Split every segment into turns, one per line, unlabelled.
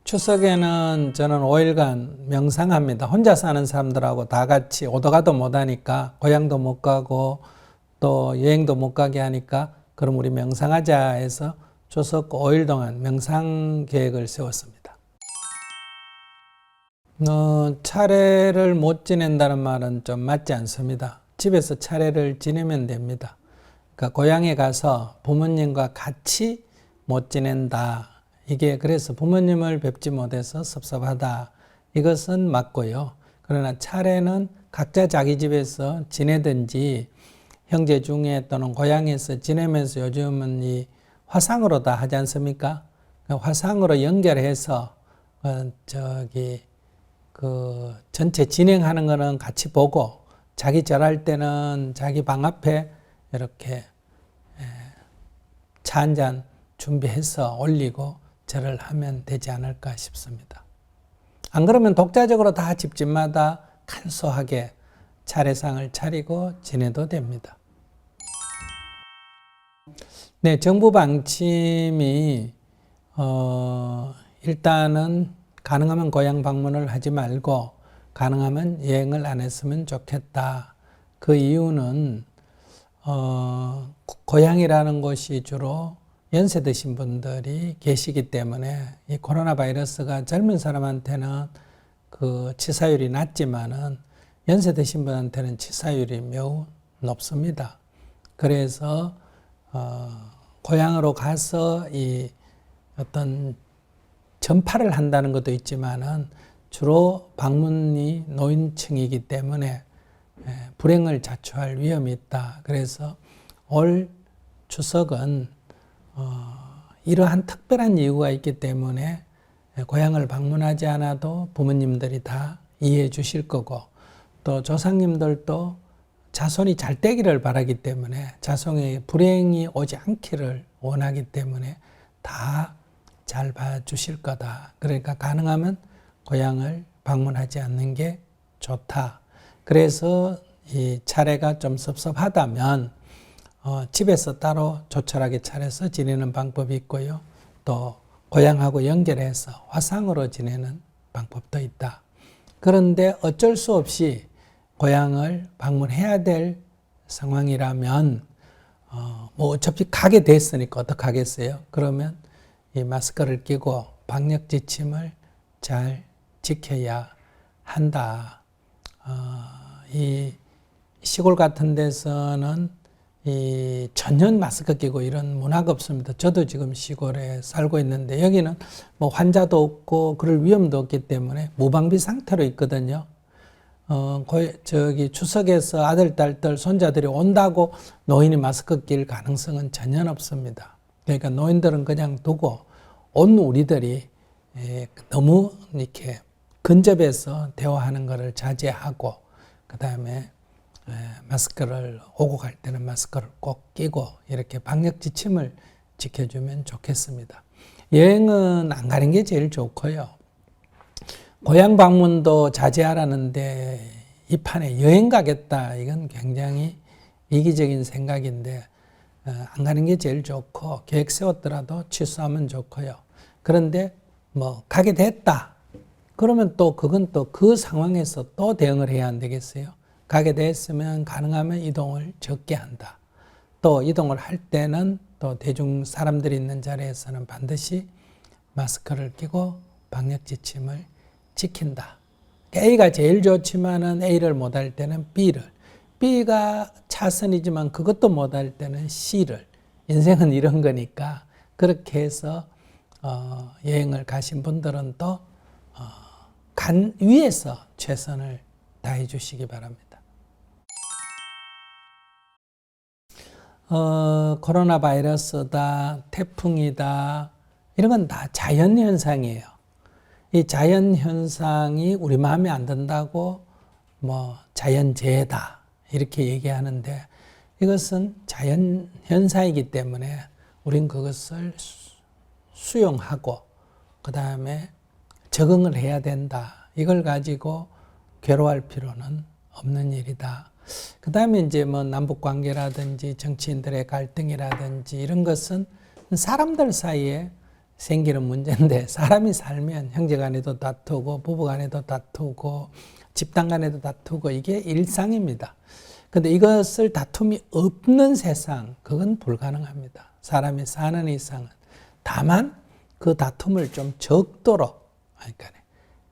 추석에는 저는 5일간 명상합니다. 혼자 사는 사람들하고 다 같이 오도 가도 못하니까 고향도 못 가고 또 여행도 못 가게 하니까 그럼 우리 명상하자 해서 추석 5일 동안 명상 계획을 세웠습니다. 차례를 못 지낸다는 말은 좀 맞지 않습니다. 집에서 차례를 지내면 됩니다. 그러니까 고향에 가서 부모님과 같이 못 지낸다. 이게 그래서 부모님을 뵙지 못해서 섭섭하다. 이것은 맞고요. 그러나 차례는 각자 자기 집에서 지내든지 형제 중에 또는 고향에서 지내면서 요즘은 이 화상으로 다 하지 않습니까? 화상으로 연결해서 전체 진행하는 거는 같이 보고 자기 절할 때는 자기 방 앞에 이렇게 차 한 잔 준비해서 올리고 절을 하면 되지 않을까 싶습니다. 안 그러면 독자적으로 다 집집마다 간소하게 차례상을 차리고 지내도 됩니다. 네, 정부 방침이 일단은 가능하면 고향 방문을 하지 말고 가능하면 여행을 안 했으면 좋겠다. 그 이유는 고향이라는 곳이 주로 연세 드신 분들이 계시기 때문에 이 코로나 바이러스가 젊은 사람한테는 그 치사율이 낮지만은 연세 드신 분한테는 치사율이 매우 높습니다. 그래서 고향으로 가서 이 어떤 전파를 한다는 것도 있지만은 주로 방문이 노인층이기 때문에 불행을 자초할 위험이 있다. 그래서 올 추석은 이러한 특별한 이유가 있기 때문에 고향을 방문하지 않아도 부모님들이 다 이해해 주실 거고 또 조상님들도 자손이 잘 되기를 바라기 때문에 자손에 불행이 오지 않기를 원하기 때문에 다 잘 봐주실 거다. 그러니까 가능하면 고향을 방문하지 않는 게 좋다. 그래서 이 차례가 좀 섭섭하다면 집에서 따로 조촐하게 차려서 지내는 방법이 있고요. 또 고향하고 연결해서 화상으로 지내는 방법도 있다. 그런데 어쩔 수 없이 고향을 방문해야 될 상황이라면 뭐 어차피 가게 됐으니까 어떡하겠어요? 그러면 이 마스크를 끼고 방역 지침을 잘 지켜야 한다. 이 시골 같은 데서는 이 전혀 마스크 끼고 이런 문화가 없습니다. 저도 지금 시골에 살고 있는데 여기는 뭐 환자도 없고 그럴 위험도 없기 때문에 무방비 상태로 있거든요. 추석에서 아들, 딸들, 손자들이 온다고 노인이 마스크 낄 가능성은 전혀 없습니다. 그러니까 노인들은 그냥 두고 온 우리들이 너무 이렇게 근접해서 대화하는 것을 자제하고 그 다음에 마스크를 오고 갈 때는 마스크를 꼭 끼고 이렇게 방역 지침을 지켜주면 좋겠습니다. 여행은 안 가는 게 제일 좋고요. 고향 방문도 자제하라는데 이 판에 여행 가겠다 이건 굉장히 이기적인 생각인데 안 가는 게 제일 좋고 계획 세웠더라도 취소하면 좋고요. 그런데 뭐 가게 됐다. 그러면 또 그건 또 그 상황에서 또 대응을 해야 안 되겠어요? 가게 됐으면 가능하면 이동을 적게 한다. 또 이동을 할 때는 또 대중 사람들이 있는 자리에서는 반드시 마스크를 끼고 방역 지침을 지킨다. A가 제일 좋지만은 A를 못할 때는 B가 차선이지만 그것도 못할 때는 C를. 인생은 이런 거니까 그렇게 해서 여행을 가신 분들은 또 간 위에서 최선을 다해 주시기 바랍니다. 코로나 바이러스다, 태풍이다, 이런 건 다 자연현상이에요. 이 자연현상이 우리 마음에 안 든다고 뭐 자연재해다 이렇게 얘기하는데 이것은 자연현상이기 때문에 우린 그것을 수용하고 그 다음에 적응을 해야 된다. 이걸 가지고 괴로워할 필요는 없는 일이다. 그 다음에 이제 뭐 남북관계라든지 정치인들의 갈등이라든지 이런 것은 사람들 사이에 생기는 문제인데 사람이 살면 형제간에도 다투고 부부간에도 다투고 집단간에도 다투고 이게 일상입니다. 근데 이것을 다툼이 없는 세상, 그건 불가능합니다. 사람이 사는 이상은. 다만 그 다툼을 좀 적도록, 그러니까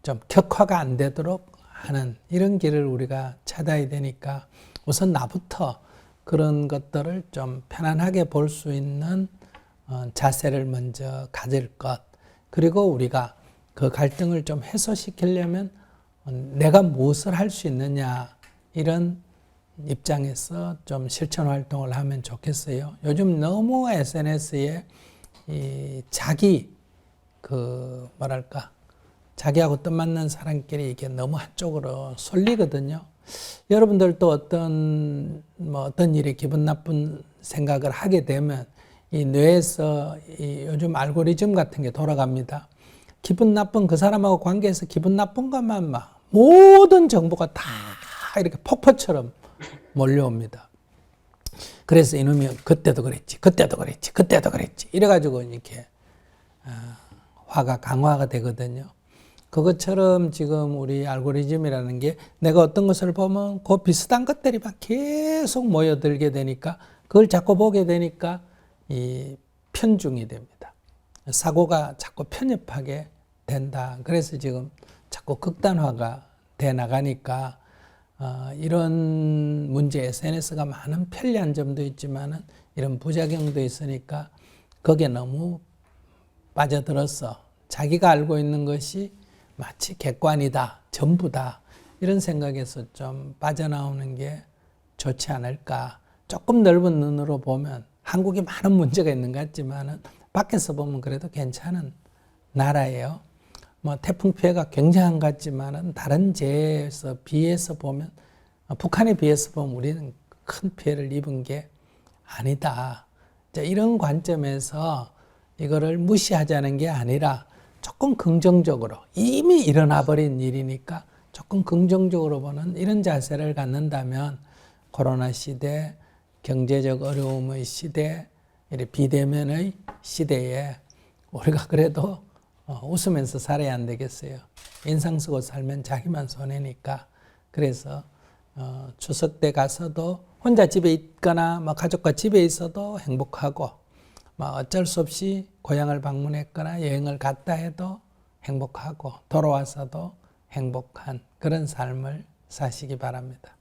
좀 격화가 안 되도록 하는 이런 길을 우리가 찾아야 되니까 우선 나부터 그런 것들을 좀 편안하게 볼 수 있는 자세를 먼저 가질 것. 그리고 우리가 그 갈등을 좀 해소시키려면 내가 무엇을 할 수 있느냐, 이런 입장에서 좀 실천 활동을 하면 좋겠어요. 요즘 너무 SNS에 자기 자기하고 뜻맞는 사람끼리 이게 너무 한쪽으로 쏠리거든요. 여러분들도 어떤 일이 기분 나쁜 생각을 하게 되면 이 뇌에서 요즘 알고리즘 같은 게 돌아갑니다. 기분 나쁜 그 사람하고 관계에서 기분 나쁜 것만 막 모든 정보가 다 이렇게 폭포처럼 몰려옵니다. 그래서 이놈이 그때도 그랬지, 그때도 그랬지, 그때도 그랬지 이래가지고 이렇게 화가 강화가 되거든요. 그것처럼 지금 우리 알고리즘이라는 게 내가 어떤 것을 보면 그 비슷한 것들이 막 계속 모여들게 되니까 그걸 자꾸 보게 되니까 이 편중이 됩니다. 사고가 자꾸 편협하게 된다. 그래서 지금 자꾸 극단화가 돼 나가니까 이런 문제, SNS가 많은 편리한 점도 있지만은 이런 부작용도 있으니까 거기에 너무 빠져들어서 자기가 알고 있는 것이 마치 객관이다, 전부다, 이런 생각에서 좀 빠져나오는 게 좋지 않을까. 조금 넓은 눈으로 보면 한국이 많은 문제가 있는 것 같지만은 밖에서 보면 그래도 괜찮은 나라예요. 태풍 피해가 굉장한 것 같지만은 다른 재해에서 비해서 보면, 북한에 비해서 보면 우리는 큰 피해를 입은 게 아니다. 이런 관점에서 이거를 무시하자는 게 아니라 조금 긍정적으로, 이미 일어나 버린 일이니까 조금 긍정적으로 보는 이런 자세를 갖는다면 코로나 시대, 경제적 어려움의 시대, 비대면의 시대에 우리가 그래도 웃으면서 살아야 안 되겠어요. 인상 쓰고 살면 자기만 손해니까. 그래서 추석 때 가서도 혼자 집에 있거나 가족과 집에 있어도 행복하고, 어쩔 수 없이 고향을 방문했거나 여행을 갔다 해도 행복하고 돌아와서도 행복한 그런 삶을 사시기 바랍니다.